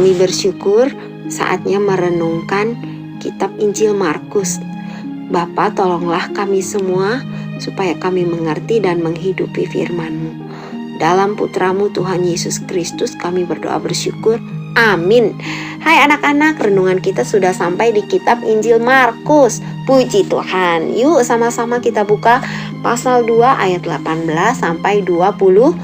kami bersyukur saatnya merenungkan kitab Injil Markus. Bapa, tolonglah kami semua supaya kami mengerti dan menghidupi firman-Mu. Dalam Putra-Mu Tuhan Yesus Kristus kami berdoa bersyukur. Amin. Hai anak-anak, renungan kita sudah sampai di kitab Injil Markus. Puji Tuhan. Yuk sama-sama kita buka pasal 2 ayat 18 sampai 22.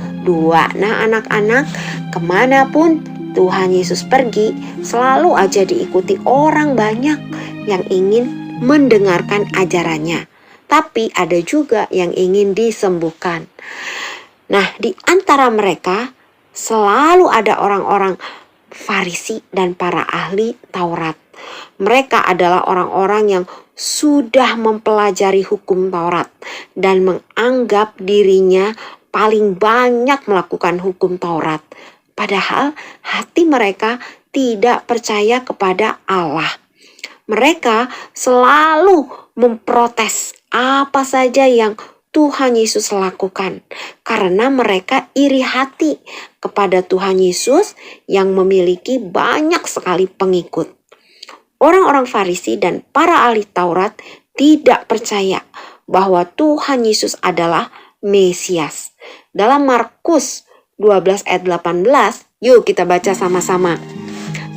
Nah anak-anak, kemanapun Tuhan Yesus pergi, selalu aja diikuti orang banyak yang ingin mendengarkan ajarannya. Tapi ada juga yang ingin disembuhkan. Nah, di antara mereka selalu ada orang-orang Farisi dan para ahli Taurat. Mereka adalah orang-orang yang sudah mempelajari hukum Taurat dan menganggap dirinya paling banyak melakukan hukum Taurat. Padahal hati mereka tidak percaya kepada Allah. Mereka selalu memprotes apa saja yang Tuhan Yesus lakukan karena mereka iri hati kepada Tuhan Yesus yang memiliki banyak sekali pengikut. Orang-orang Farisi dan para ahli Taurat tidak percaya bahwa Tuhan Yesus adalah Mesias. Dalam Markus 12 ayat 18, yuk kita baca sama-sama.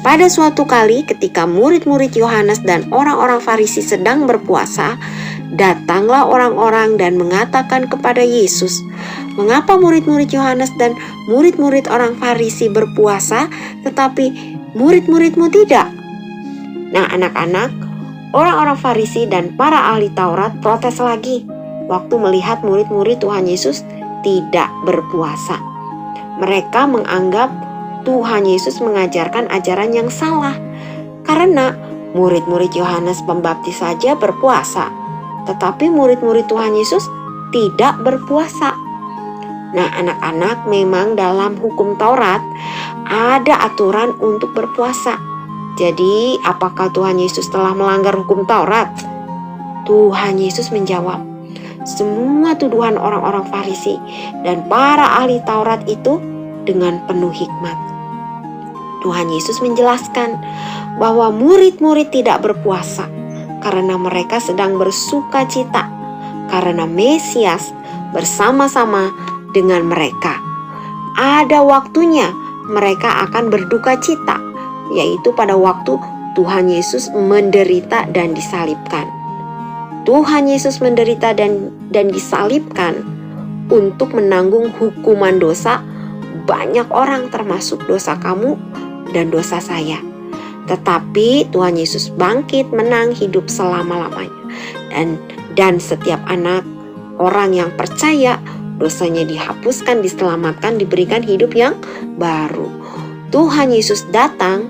Pada suatu kali ketika murid-murid Yohanes dan orang-orang Farisi sedang berpuasa, datanglah orang-orang dan mengatakan kepada Yesus, "Mengapa murid-murid Yohanes dan murid-murid orang Farisi berpuasa, tetapi murid-murid-mu tidak?" Nah anak-anak, orang-orang Farisi dan para ahli Taurat protes lagi waktu melihat murid-murid Tuhan Yesus tidak berpuasa. Mereka menganggap Tuhan Yesus mengajarkan ajaran yang salah karena murid-murid Yohanes Pembaptis saja berpuasa, tetapi murid-murid Tuhan Yesus tidak berpuasa. Nah anak-anak, memang dalam hukum Taurat ada aturan untuk berpuasa. Jadi apakah Tuhan Yesus telah melanggar hukum Taurat? Tuhan Yesus menjawab, semua tuduhan orang-orang Farisi dan para ahli Taurat itu dengan penuh hikmat. Tuhan Yesus menjelaskan bahwa murid-murid tidak berpuasa karena mereka sedang bersuka cita karena Mesias bersama-sama dengan mereka. Ada waktunya mereka akan berduka cita, yaitu pada waktu Tuhan Yesus menderita dan disalibkan. Tuhan Yesus menderita dan disalibkan untuk menanggung hukuman dosa banyak orang, termasuk dosa kamu dan dosa saya. Tetapi Tuhan Yesus bangkit, menang, hidup selama-lamanya. Dan setiap anak orang yang percaya, dosanya dihapuskan, diselamatkan, diberikan hidup yang baru. Tuhan Yesus datang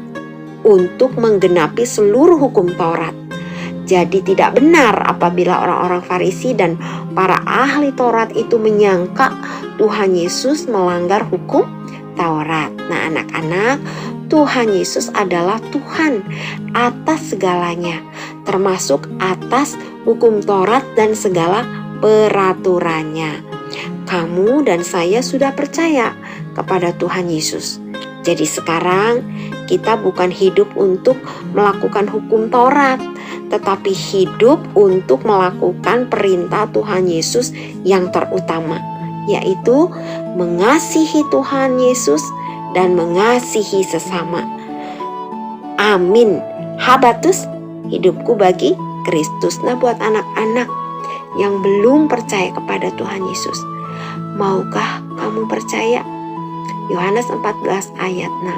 untuk menggenapi seluruh hukum Taurat. Jadi tidak benar apabila orang-orang Farisi dan para ahli Taurat itu menyangka Tuhan Yesus melanggar hukum Taurat. Nah anak-anak, Tuhan Yesus adalah Tuhan atas segalanya, termasuk atas hukum Taurat dan segala peraturannya. Kamu dan saya sudah percaya kepada Tuhan Yesus. Jadi sekarang kita bukan hidup untuk melakukan hukum Taurat, tetapi hidup untuk melakukan perintah Tuhan Yesus yang terutama, yaitu mengasihi Tuhan Yesus dan mengasihi sesama. Amin. Habatus, hidupku bagi Kristus. Nah buat anak-anak yang belum percaya kepada Tuhan Yesus, maukah kamu percaya? Yohanes 14 ayat 6.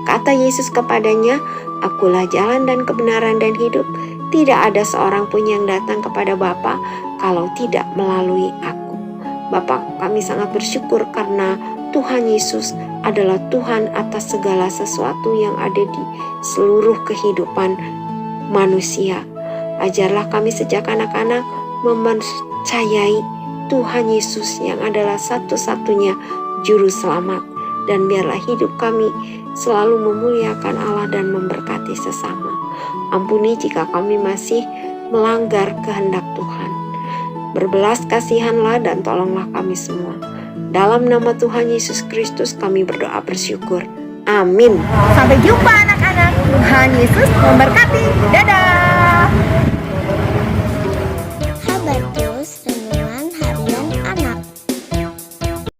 Kata Yesus kepadanya, "Akulah jalan dan kebenaran dan hidup. Tidak ada seorang pun yang datang kepada Bapa kalau tidak melalui aku." Bapa, kami sangat bersyukur karena Tuhan Yesus adalah Tuhan atas segala sesuatu yang ada di seluruh kehidupan manusia. Ajarlah kami sejak anak-anak mempercayai Tuhan Yesus yang adalah satu-satunya juru selamat. Dan biarlah hidup kami selalu memuliakan Allah dan memberkati sesama. Ampuni jika kami masih melanggar kehendak Tuhan. Berbelas kasihanlah dan tolonglah kami semua. Dalam nama Tuhan Yesus Kristus kami berdoa bersyukur. Amin. Sampai jumpa anak-anak. Tuhan Yesus memberkati. Dadah. Habartus